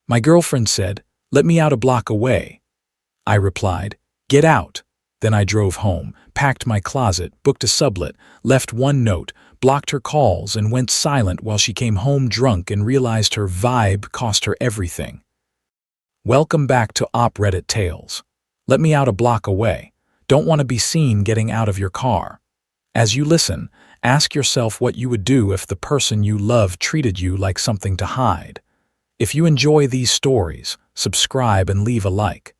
My girlfriend said, "Let me out a block away." I replied, "Get out." Then I drove home, packed my closet, booked a sublet, left one note, blocked her calls, and went silent while she came home drunk and realized her vibe cost her everything. Welcome back to Reddit Tales. Let me out a block away. Don't want to be seen getting out of your car. As you listen, ask yourself what you would do if the person you love treated you like something to hide. If you enjoy these stories, subscribe and leave a like.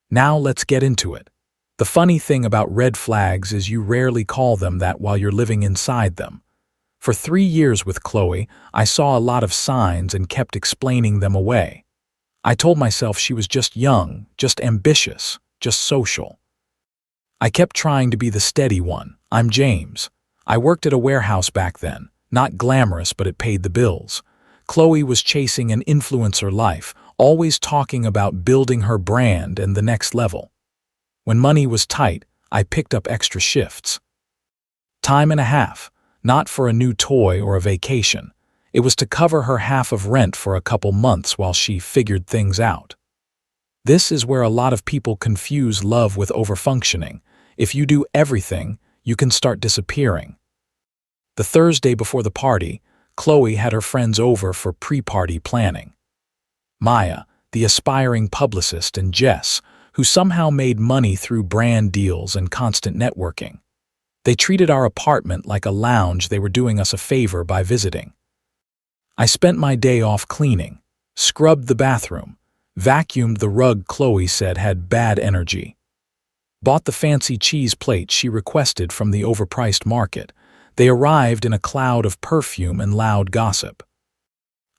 Now let's get into it. The funny thing about red flags is you rarely call them that while you're living inside them. For 3 years with Chloe, I saw a lot of signs and kept explaining them away. I told myself she was just young, just ambitious, just social. I kept trying to be the steady one. I'm James. I worked at a warehouse back then. Not glamorous, but it paid the bills. Chloe was chasing an influencer life, always talking about building her brand and the next level. When money was tight, I picked up extra shifts. Time and a half, not for a new toy or a vacation. It was to cover her half of rent for a couple months while she figured things out. This is where a lot of people confuse love with overfunctioning. If you do everything, you can start disappearing. The Thursday before the party, Chloe had her friends over for pre-party planning. Maya, the aspiring publicist, and Jess, who somehow made money through brand deals and constant networking. They treated our apartment like a lounge they were doing us a favor by visiting. I spent my day off cleaning, scrubbed the bathroom, vacuumed the rug Chloe said had bad energy, bought the fancy cheese plate she requested from the overpriced market. They arrived in a cloud of perfume and loud gossip.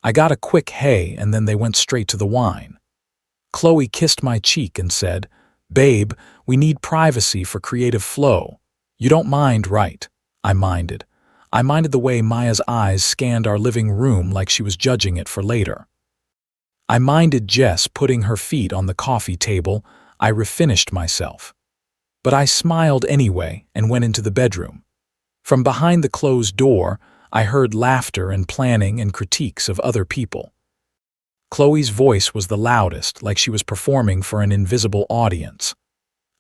I got a quick hey, and then they went straight to the wine. Chloe kissed my cheek and said, "Babe, we need privacy for creative flow. You don't mind, right?" I minded. I minded the way Maya's eyes scanned our living room like she was judging it for later. I minded Jess putting her feet on the coffee table. I refinished myself. But I smiled anyway and went into the bedroom. From behind the closed door, I heard laughter and planning and critiques of other people. Chloe's voice was the loudest, like she was performing for an invisible audience.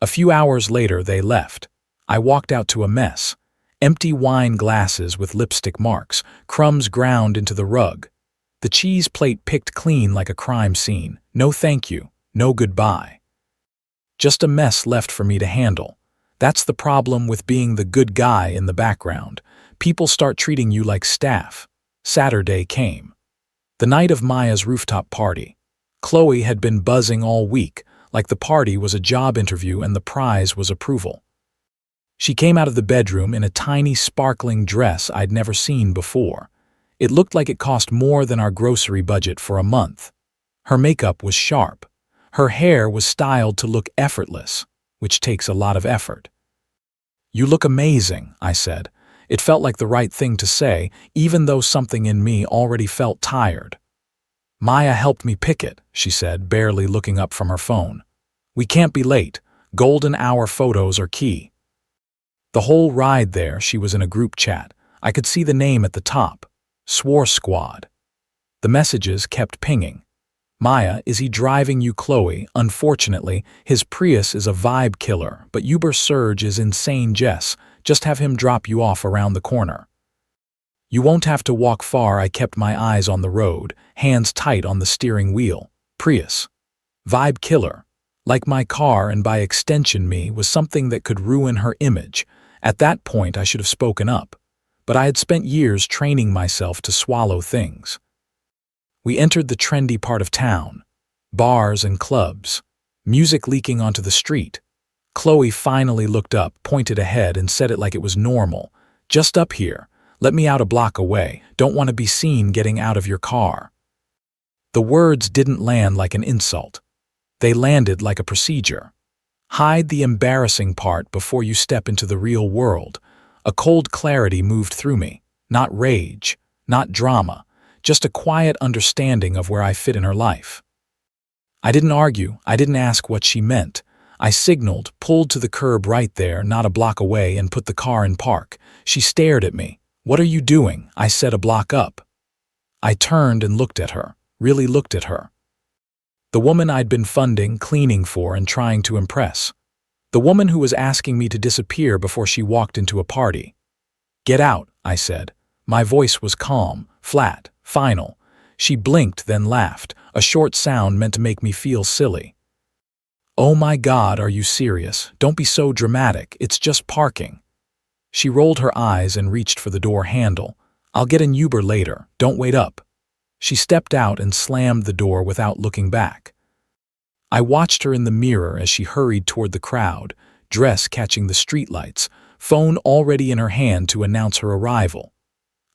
A few hours later, they left. I walked out to a mess. Empty wine glasses with lipstick marks, crumbs ground into the rug. The cheese plate picked clean like a crime scene. No thank you, no goodbye. Just a mess left for me to handle. That's the problem with being the good guy in the background. People start treating you like staff. Saturday came. The night of Maya's rooftop party. Chloe had been buzzing all week, like the party was a job interview and the prize was approval. She came out of the bedroom in a tiny, sparkling dress I'd never seen before. It looked like it cost more than our grocery budget for a month. Her makeup was sharp. Her hair was styled to look effortless, which takes a lot of effort. "You look amazing," I said. It felt like the right thing to say, even though something in me already felt tired. "Maya helped me pick it," she said, barely looking up from her phone. "We can't be late. Golden hour photos are key." The whole ride there, she was in a group chat. I could see the name at the top. Swore Squad. The messages kept pinging. "Maya, is he driving you, Chloe? Unfortunately, his Prius is a vibe killer, but Uber Surge is insane, Jess. Just have him drop you off around the corner." "You won't have to walk far." I kept my eyes on the road, hands tight on the steering wheel. Prius. Vibe killer. Like my car, and by extension me, was something that could ruin her image. At that point, I should have spoken up. But I had spent years training myself to swallow things. We entered the trendy part of town. Bars and clubs. Music leaking onto the street. Chloe finally looked up, pointed ahead, and said it like it was normal. "Just up here. Let me out a block away. Don't want to be seen getting out of your car." The words didn't land like an insult. They landed like a procedure. Hide the embarrassing part before you step into the real world. A cold clarity moved through me. Not rage, not drama, just a quiet understanding of where I fit in her life. I didn't argue. I didn't ask what she meant. I signaled, pulled to the curb right there, not a block away, and put the car in park. She stared at me. "What are you doing?" I said, "a block up." I turned and looked at her. really looked at her. The woman I'd been funding, cleaning for, and trying to impress. The woman who was asking me to disappear before she walked into a party. "Get out," I said. My voice was calm, flat, final. She blinked, then laughed, a short sound meant to make me feel silly. "Oh my God, are you serious? Don't be so dramatic, it's just parking." She rolled her eyes and reached for the door handle. "I'll get an Uber later, don't wait up." She stepped out and slammed the door without looking back. I watched her in the mirror as she hurried toward the crowd, dress catching the streetlights, phone already in her hand to announce her arrival.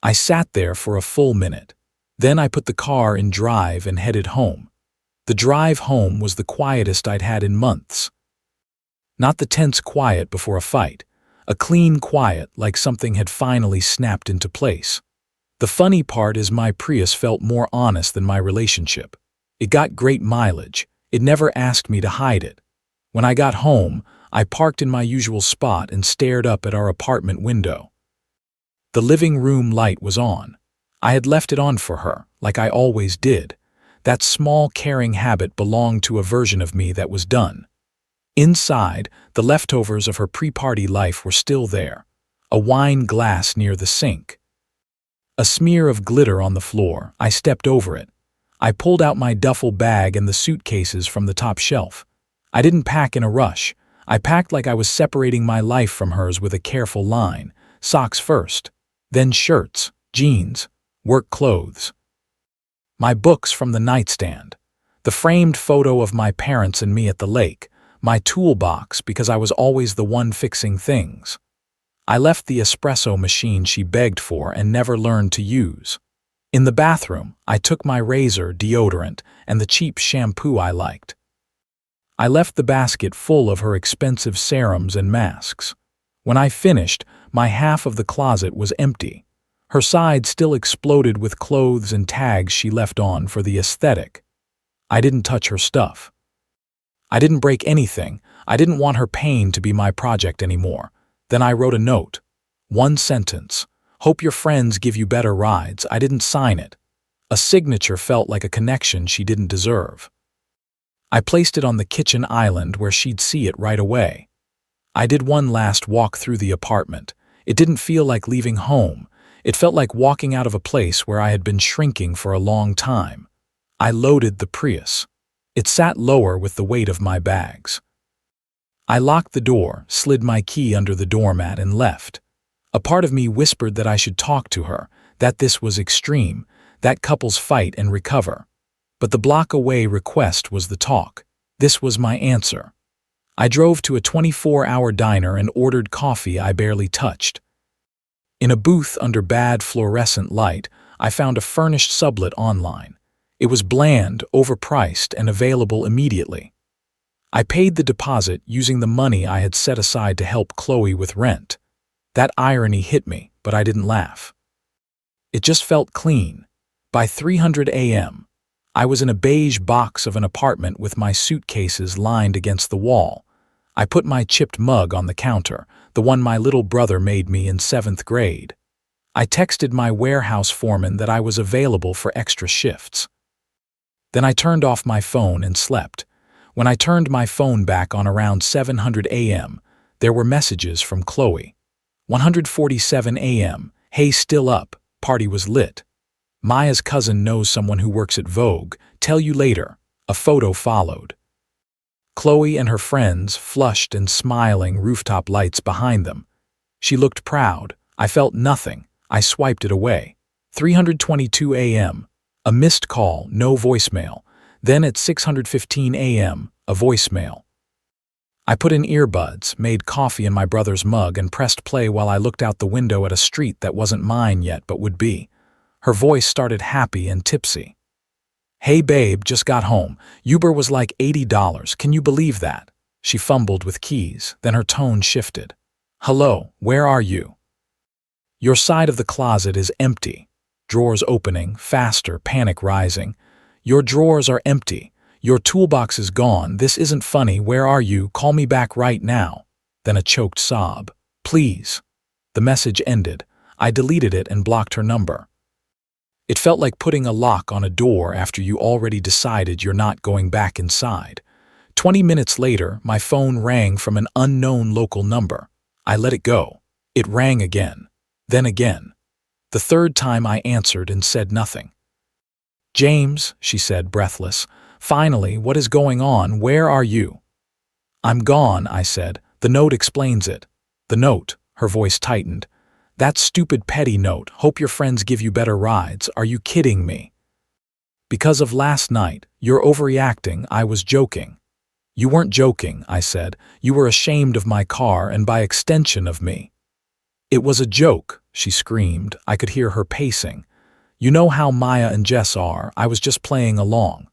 I sat there for a full minute. Then I put the car in drive and headed home. The drive home was the quietest I'd had in months. Not the tense quiet before a fight, a clean quiet like something had finally snapped into place. The funny part is my Prius felt more honest than my relationship. It got great mileage. It never asked me to hide it. When I got home, I parked in my usual spot and stared up at our apartment window. The living room light was on. I had left it on for her, like I always did. That small, caring habit belonged to a version of me that was done. Inside, the leftovers of her pre-party life were still there. A wine glass near the sink. A smear of glitter on the floor. I stepped over it. I pulled out my duffel bag and the suitcases from the top shelf. I didn't pack in a rush. I packed like I was separating my life from hers with a careful line. Socks first, then shirts, jeans, work clothes. My books from the nightstand. The framed photo of my parents and me at the lake. My toolbox because I was always the one fixing things. I left the espresso machine she begged for and never learned to use. In the bathroom, I took my razor, deodorant, and the cheap shampoo I liked. I left the basket full of her expensive serums and masks. When I finished, my half of the closet was empty. Her side still exploded with clothes and tags she left on for the aesthetic. I didn't touch her stuff. I didn't break anything. I didn't want her pain to be my project anymore. Then I wrote a note. One sentence. "Hope your friends give you better rides." I didn't sign it. A signature felt like a connection she didn't deserve. I placed it on the kitchen island where she'd see it right away. I did one last walk through the apartment. It didn't feel like leaving home. It felt like walking out of a place where I had been shrinking for a long time. I loaded the Prius. It sat lower with the weight of my bags. I locked the door, slid my key under the doormat, and left. A part of me whispered that I should talk to her, that this was extreme, that couples fight and recover. But the block-away request was the talk. This was my answer. I drove to a 24-hour diner and ordered coffee I barely touched. In a booth under bad fluorescent light, I found a furnished sublet online. It was bland, overpriced, and available immediately. I paid the deposit using the money I had set aside to help Chloe with rent. That irony hit me, but I didn't laugh. It just felt clean. By 3:00 a.m., I was in a beige box of an apartment with my suitcases lined against the wall. I put my chipped mug on the counter, the one my little brother made me in 7th grade. I texted my warehouse foreman that I was available for extra shifts. Then I turned off my phone and slept. When I turned my phone back on around 7:00 a.m., there were messages from Chloe. 1:47 a.m., "Hey, still up, party was lit. Maya's cousin knows someone who works at Vogue, tell you later." A photo followed. Chloe and her friends, flushed and smiling, rooftop lights behind them. She looked proud. I felt nothing. I swiped it away. 3:22 a.m., a missed call, no voicemail. Then at 6:15 a.m., a voicemail. I put in earbuds, made coffee in my brother's mug, and pressed play while I looked out the window at a street that wasn't mine yet but would be. Her voice started happy and tipsy. "Hey babe, just got home. Uber was like $80. Can you believe that?" She fumbled with keys, then her tone shifted. "Hello, where are you?" "Your side of the closet is empty." Drawers opening, faster, panic rising. "Your drawers are empty. Your toolbox is gone. This isn't funny. Where are you? Call me back right now." Then a choked sob. "Please." The message ended. I deleted it and blocked her number. It felt like putting a lock on a door after you already decided you're not going back inside. 20 minutes later, my phone rang from an unknown local number. I let it go. It rang again. Then again. The third time I answered and said nothing. "James," she said, breathless. "Finally, what is going on? Where are you?" "I'm gone," I said. "The note explains it." "The note," her voice tightened. "That stupid petty note. Hope your friends give you better rides. Are you kidding me?" "Because of last night. You're overreacting. I was joking." "You weren't joking," I said. "You were ashamed of my car and by extension of me." "It was a joke," she screamed. I could hear her pacing. "You know how Maya and Jess are. I was just playing along."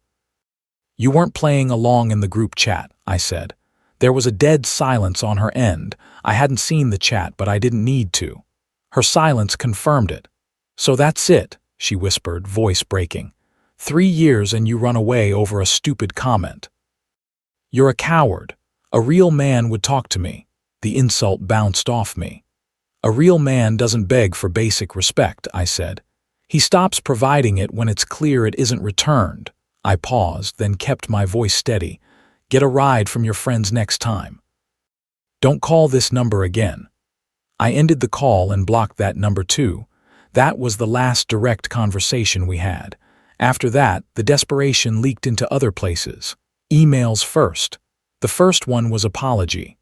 "You weren't playing along in the group chat," I said. There was a dead silence on her end. I hadn't seen the chat, but I didn't need to. Her silence confirmed it. "So that's it," she whispered, voice breaking. 3 years and you run away over a stupid comment. "You're a coward. A real man would talk to me." The insult bounced off me. "A real man doesn't beg for basic respect," I said. "He stops providing it when it's clear it isn't returned." I paused, then kept my voice steady. "Get a ride from your friends next time. Don't call this number again." I ended the call and blocked that number too. That was the last direct conversation we had. After that, the desperation leaked into other places. Emails first. The first one was apology.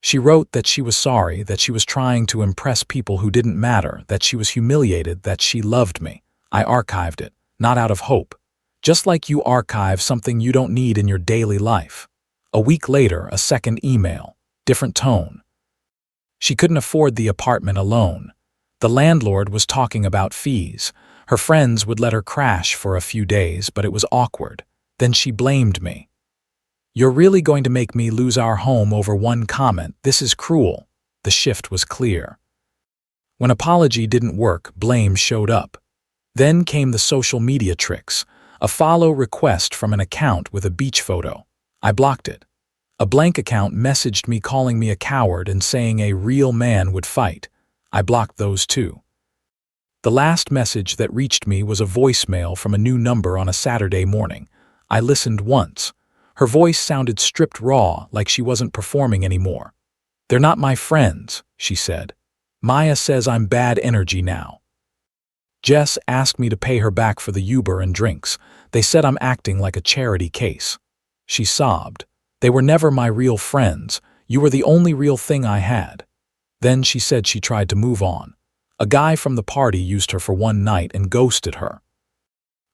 She wrote that she was sorry, that she was trying to impress people who didn't matter, that she was humiliated, that she loved me. I archived it, not out of hope. Just like you archive something you don't need in your daily life. A week later, a second email. Different tone. She couldn't afford the apartment alone. The landlord was talking about fees. Her friends would let her crash for a few days, but it was awkward. Then she blamed me. "You're really going to make me lose our home over one comment. This is cruel." The shift was clear. When apology didn't work, blame showed up. Then came the social media tricks. A follow request from an account with a beach photo. I blocked it. A blank account messaged me calling me a coward and saying a real man would fight. I blocked those too. The last message that reached me was a voicemail from a new number on a Saturday morning. I listened once. Her voice sounded stripped raw, like she wasn't performing anymore. "They're not my friends," she said. "Maya says I'm bad energy now. Jess asked me to pay her back for the Uber and drinks. They said I'm acting like a charity case." She sobbed. "They were never my real friends. You were the only real thing I had." Then she said she tried to move on. A guy from the party used her for one night and ghosted her.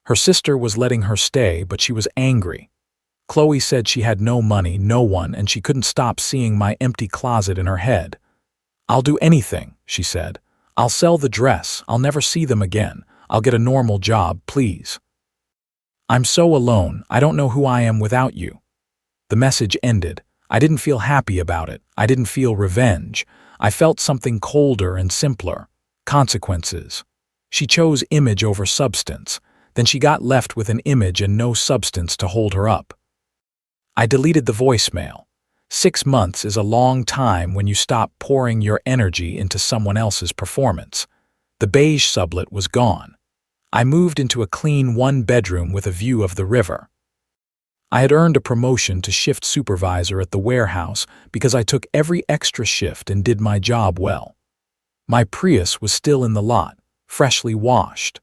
Her sister was letting her stay, but she was angry. Chloe said she had no money, no one, and she couldn't stop seeing my empty closet in her head. "I'll do anything," she said. "I'll sell the dress. I'll never see them again. I'll get a normal job, please. I'm so alone. I don't know who I am without you." The message ended. I didn't feel happy about it. I didn't feel revenge. I felt something colder and simpler. Consequences. She chose image over substance. Then she got left with an image and no substance to hold her up. I deleted the voicemail. 6 months is a long time when you stop pouring your energy into someone else's performance. The beige sublet was gone. I moved into a clean 1-bedroom with a view of the river. I had earned a promotion to shift supervisor at the warehouse because I took every extra shift and did my job well. My Prius was still in the lot, freshly washed.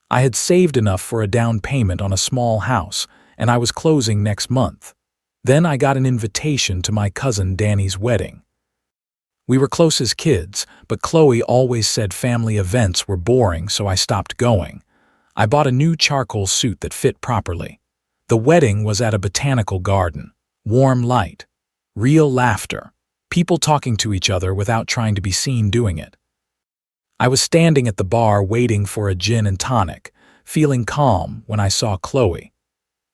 I had saved enough for a down payment on a small house, and I was closing next month. Then I got an invitation to my cousin Danny's wedding. We were close as kids, but Chloe always said family events were boring, so I stopped going. I bought a new charcoal suit that fit properly. The wedding was at a botanical garden. Warm light. Real laughter. People talking to each other without trying to be seen doing it. I was standing at the bar waiting for a gin and tonic, feeling calm when I saw Chloe.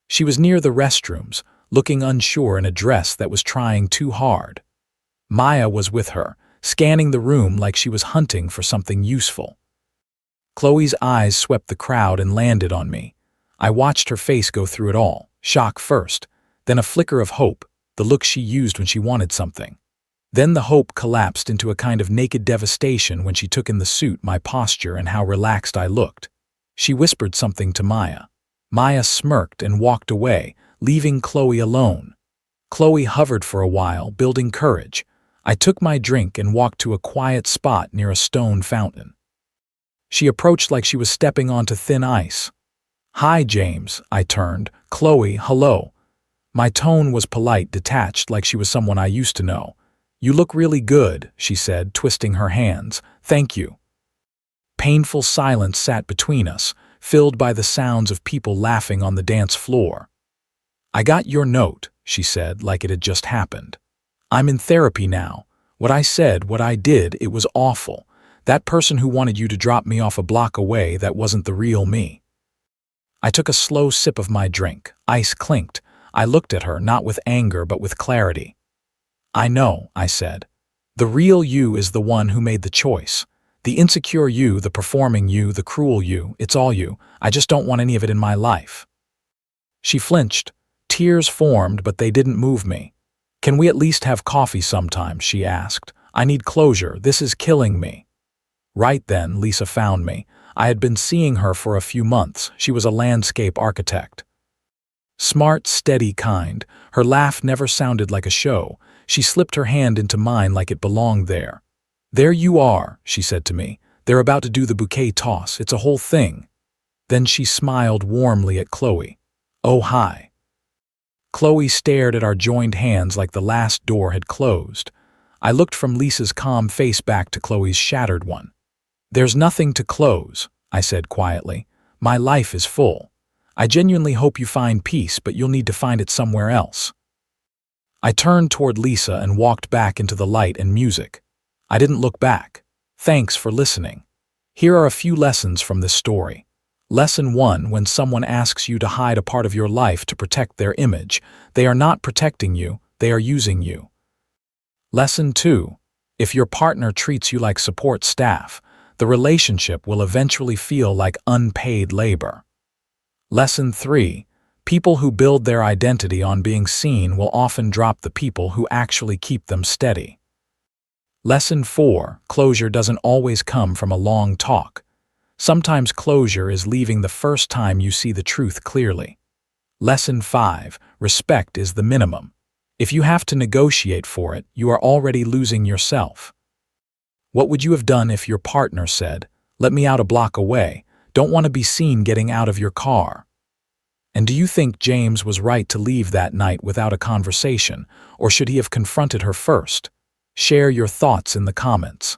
She was near the restrooms, looking unsure in a dress that was trying too hard. Maya was with her, scanning the room like she was hunting for something useful. Chloe's eyes swept the crowd and landed on me. I watched her face go through it all, shock first, then a flicker of hope, the look she used when she wanted something. Then the hope collapsed into a kind of naked devastation when she took in the suit, my posture, and how relaxed I looked. She whispered something to Maya. Maya smirked and walked away, leaving Chloe alone. Chloe hovered for a while, building courage. I took my drink and walked to a quiet spot near a stone fountain. She approached like she was stepping onto thin ice. "Hi, James," I turned. "Chloe, hello." My tone was polite, detached, like she was someone I used to know. "You look really good," she said, twisting her hands. "Thank you." Painful silence sat between us, filled by the sounds of people laughing on the dance floor. "I got your note," she said, like it had just happened. "I'm in therapy now. What I said, what I did, it was awful. That person who wanted you to drop me off a block away, that wasn't the real me." I took a slow sip of my drink. Ice clinked. I looked at her, not with anger, but with clarity. "I know," I said. "The real you is the one who made the choice. The insecure you, the performing you, the cruel you, it's all you. I just don't want any of it in my life." She flinched. Tears formed, but they didn't move me. "Can we at least have coffee sometime?" she asked. "I need closure. This is killing me." Right then, Lisa found me. I had been seeing her for a few months. She was a landscape architect. Smart, steady, kind. Her laugh never sounded like a show. She slipped her hand into mine like it belonged there. "There you are," she said to me. "They're about to do the bouquet toss. It's a whole thing." Then she smiled warmly at Chloe. "Oh, hi." Chloe stared at our joined hands like the last door had closed. I looked from Lisa's calm face back to Chloe's shattered one. "There's nothing to close," I said quietly. "My life is full. I genuinely hope you find peace, but you'll need to find it somewhere else." I turned toward Lisa and walked back into the light and music. I didn't look back. Thanks for listening. Here are a few lessons from this story. Lesson 1: when someone asks you to hide a part of your life to protect their image, they are not protecting you, they are using you. Lesson 2: if your partner treats you like support staff, the relationship will eventually feel like unpaid labor. Lesson 3: people who build their identity on being seen will often drop the people who actually keep them steady. Lesson 4: closure doesn't always come from a long talk. Sometimes closure is leaving the first time you see the truth clearly. Lesson 5: respect is the minimum. If you have to negotiate for it, you are already losing yourself. What would you have done if your partner said, "Let me out a block away, don't want to be seen getting out of your car"? And do you think James was right to leave that night without a conversation, or should he have confronted her first? Share your thoughts in the comments.